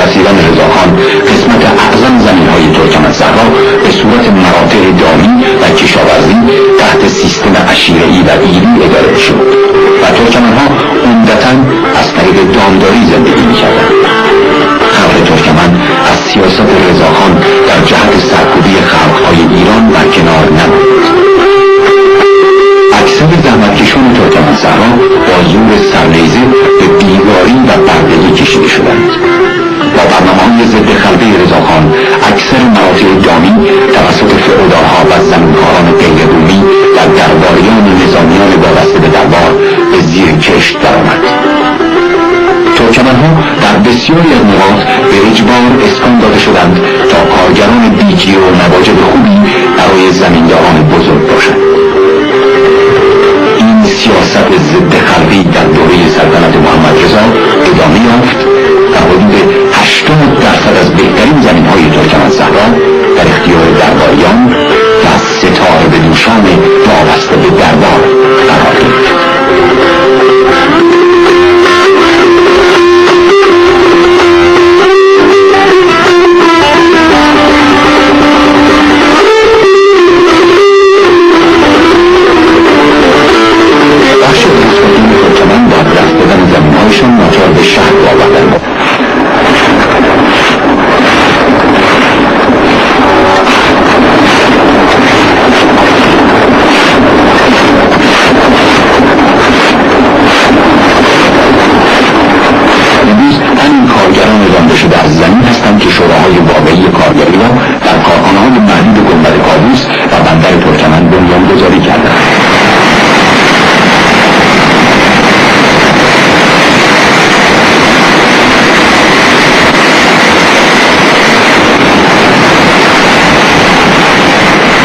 رسیدن رضاخان قسمت اعظم زمینهای ترکمنصحرا به صورت مراتع دامی و کشاورزی تحت سیستم عشیره‌ای و ایلی اداره شد و ترکمنها عمدتاً از طریق دامداری زندگی می‌کردند. خلق ترکمن از سیاست رضاخان در جهت سرکوبی خلقهای ایران برکنار نبود. اکثر زحمتکشان ترکمنصحرا با زور سرنیزه به بیگاری و بردگی کشیده شدند. با برنامه‌های ضد خلقه رضاخان اکثر مراتع دامی توسط فئودال‌ها و زمینکاران غیربومی و درباریان نظامیان وابسته به دربار به زیر کشت درآمد. ترکمنها در بسیاری از نقاط به اجبار اسکان داده شدند تا کارگران بیگیر و نواجد خوبی برای زمینداران بزرگ باشند. این سیاست ضد خلقی در دوره سلطنت محمد رضا ادامه یافت و حدود 80% از بهترین زمین‌های ترکمنصحرا در اختیار درباریان و ستاره به دوشان وابسته به دربار قرار گرفت. ناچار به شهر آوردند. امروز همین کارگران رانده شده از زمین هستند که شوراهای واقعی کارگری را در کارخانه‌های محدود گنبد کاووس و بندر ترکمن بنیانگذاری کردند.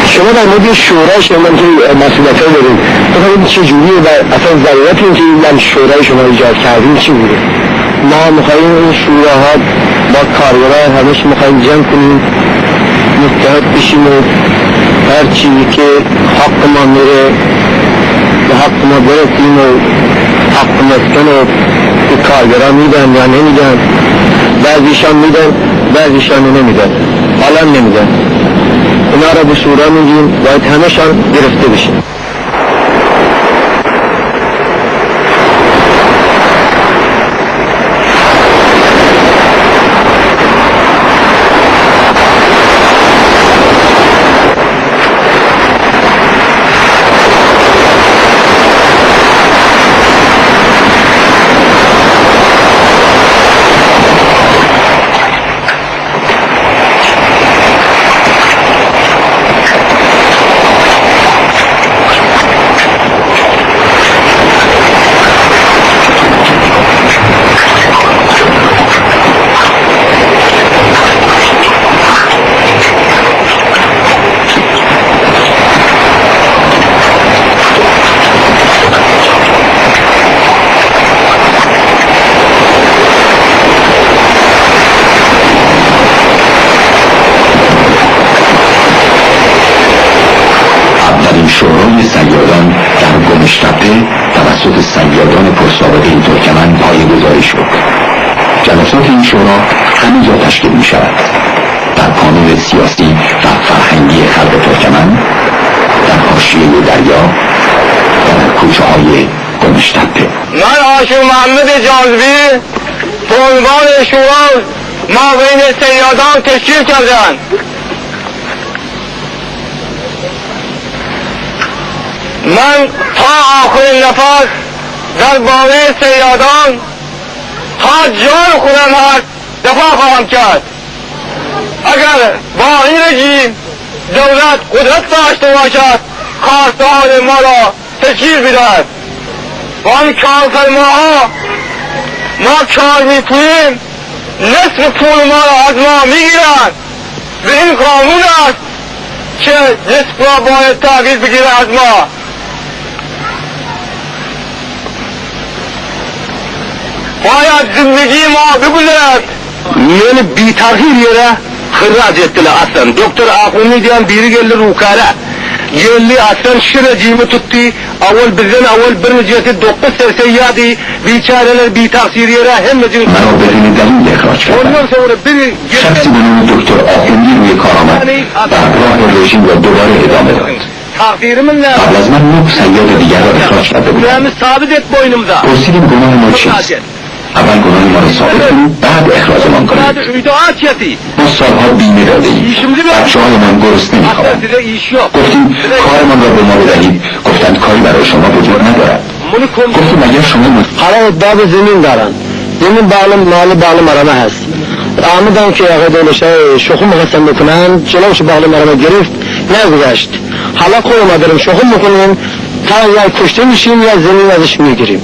شما در مورد شورای شما که مسئولیت‌ها دارید بخواهید چجوریه و اصلا ضرورت این که من شورای شما ایجاد کردیم چی بوده؟ ما میخواییم این شوراها با کارگران همش میخواییم جمع کنیم متحد بشیم و هر چیزی که حق ما میره به حق ما برسیم و حق مسکن و به کارگران میدن یا نمیدن، بعضیشان میدن بعضیشان نمیدن، حالا نمیدن. اینا را به شورا میگیم باید همه‌شان گرفته بشه. شورای صیادان در گمشتپه توسط صیادان پرسابقه ترکمن پایه‌گذاری شد. جلسات این شورا همه جا تشکیل می شود: در کانون سیاسی و فرهنگی خلق ترکمن، در حاشیه دریا و در کوچه های گمشتپه. من آشور محمد جاذبی به عنوان شورا مابین صیادان تشکیل کردم. من تا آخرین نفس درباره صیادان تا جان خودم هست دفاع خواهم کرد. اگر با این رژیم دولت قدرت داشته باشد خواسته‌های ما را تشکیل بدهد و آن کارفرماها ما کار میکنیم نصف پول ما را از ما میگیرند. به این قانون است که نصف را باید تحویل بگیرد از ما. باید زندگی ما بگذرد. Meni bir tarhir yere hırrac ettiler aslan. Doktor Akumi diyen biri geldi Rukara. geldi aslan şu rejimi tuttu. Avval bizden avval bir mücadele 9 sene yadi biçareler bir taksiriyere hem mücadele. من را بدون دلیل اخراج کردند. Ondan sonra bir شخصی به نام دکتر آخوندی روی کار آمد و راه رژیم را دوباره ادامه داد. takdirimin ne? قبل از من 9 صیاد دیگر را اخراج کرده بودند. Kulağımı sabit et boynumda. پرسیدیم گناه ما چیست؟ اول گناه ما را ثابت کنیم بعد اخراجمان کنیم. Hadi itaat yeti. ما سالها بیمه دادهایم. بچه‌هایمان گرسنه می‌خوابند. Size iş yok. گفتیم کارمان را به ما بدهید. گفتند کاری برای شما وجود ندارد. Bunu گفتیم اگر شما حالا ادعا به زمین دارن زمین bağlı mali bağlı marama هست آمدن که اگه دولشه شخم میخواستن بکنن جلوش bağlı marama گرفت نگذشت حالا خودم دارم شخم میکنیم تا یا کشته میشیم یا زمین ازش میگیریم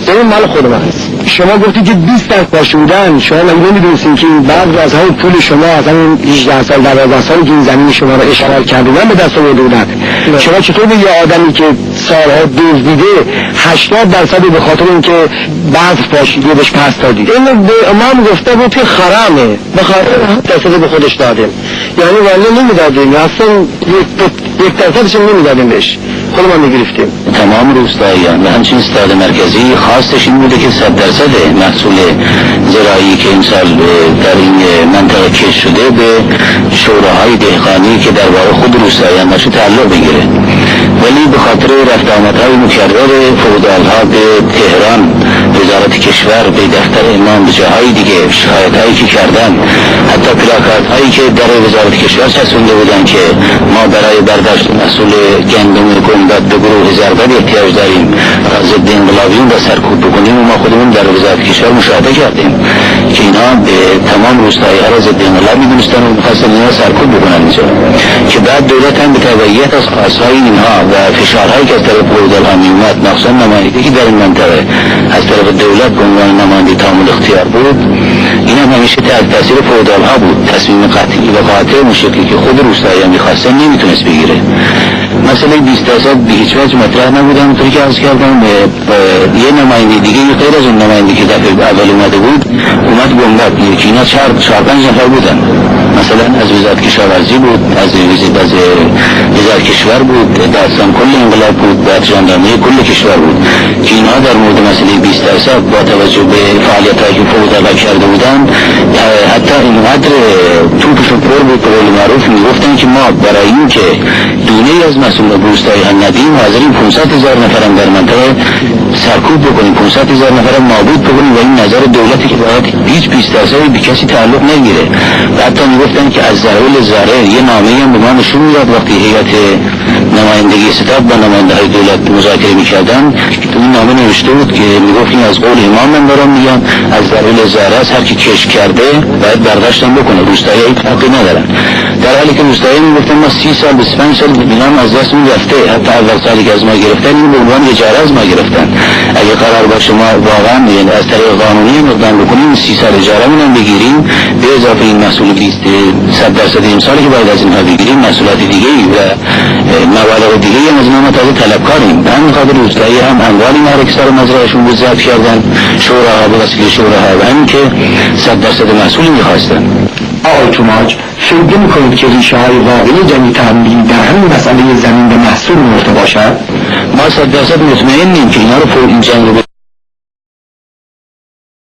زمین مال خودم هست شما گفتی که 20 درصد باشه بودن شما مگه نمیدونستین که بعد از همون پول شما از همون 18 سال 12 سال که این زمین شما رو اشغال کردن به دست آورده بودن شما چطور به یه آدمی که سالها دزدیده 80% به خاطر اینکه بعض پاشیده بهش پس دادید این به امام گفته بود که حرامه به خاطر 7% به خودش داده یعنی ولی نمیدادیم اصلا 1% نمیدادیم بهش خودمان میگرفتیم تمام روستاییان و همچنین استاد مرکزی خواستش این بوده که 100% محصول زراعی که امسال در این منطقه کش شده به شوراهای دهقانی که درباره خود روستاییان باشه تعلق بگیره ولی به خاطر رفت آمدهای مکرر فئودالها به تهران وزارت کشور به دفتر امام به جاهای دیگه شکایت‌هایی که کردن حتی پلاکارت‌هایی که در وزارت کشور چسبونده بودن که ما برای برداشت محصول گندم گندم به گروه ضربت احتیاج داریم ضد انقلابیون را سرکوب بکنیم و ما خودمون در وزارت کشور مشاهده کردیم که اینها به تمام روستایی‌ها را ضد انقلاب می‌دونستن و می‌خواستن اینها سرکوب بکنن اینجا که بعد دولت هم به تبعیت از خواست‌های اینها و فشارهایی که از طرف فئودال‌ها می‌اومد مخصوصا نمایندگی در این منطقه از طرف دولت به عنوان نماینده تامل اختیار بود این هم همیشه تحت تاثیر فئودال‌ها بود تصمیم قطعی و قاطع اون شکلی که خود روستایی‌ها می‌خواستن نمیتونست بگیره مسئله 20% به هیچ وجه مطرح نبودن اونطوری که عرض کردم یه نماینده دیگه غیر از اون نماینده که دفعه اول اومده بود اومد گنگاد یکی اینا 4-5 نفر بودن مثلا از وزارت کشاورزی بود از وزارت کشور بود داستان کل انقلاب بود بعد ژاندارمری کل کشور بود که اینها در مورد مسئله 20% با توجه به فعالیت‌هایی که فئودال‌ها کرده بودن حتی اینقدر توپشون پر بود به قول معروف میگفتن که ما برای این که دونه از مسئولان روستایی هم ندیم حاضرین 500,000 نفرم در منطقه سرکوب بکنیم 500,000 نفرم نابود بکنیم و این نظر دولتی که باید هیچ 20% به کسی تعلق نگیره و حتی میگفتن که از ضرر ضرر یه نامه‌ای هم به ما نشون میداد وقتی هیئت نمایندگی ستاد با نماینده‌های دولت مذاکره میکردن تو این نامه نوشته بود که میگفتیم از قول امام من دارم میگم از ضرر ضرر هر کی کش کرده باید برداشتن بکنه روستایی حقی ندارن در حالی که روستایی میگفتن ما 30 سال 25 سال بینام از دستمون رفته حتی اول سالی که از ما گرفتن این به عنوان اجاره از ما گرفتن اگه قرار باشه ما واقعا از طریق قانونی اقدام بکنیم 30 سال اجاره مون بگیریم به اضافه این محصول 100% امسالی که باید از اینها بگیریم محصولات دیگه و مبالغ دیگه هم از ما تازه طلبکاریم به همین خاطر روستایی هم اموال اینها رو که سر مزرعهشون بود ضبط کردن شوراها به وسیله شوراها و همین که 100% محصول میخواستن آقای توماج فکر میکنید که ریشه های واقعی جنگ تحمیلی در همین مسئله زمین به محصول مرتبط باشد؟ ما 100% مطمئنیم که اینا رو این جنگ رو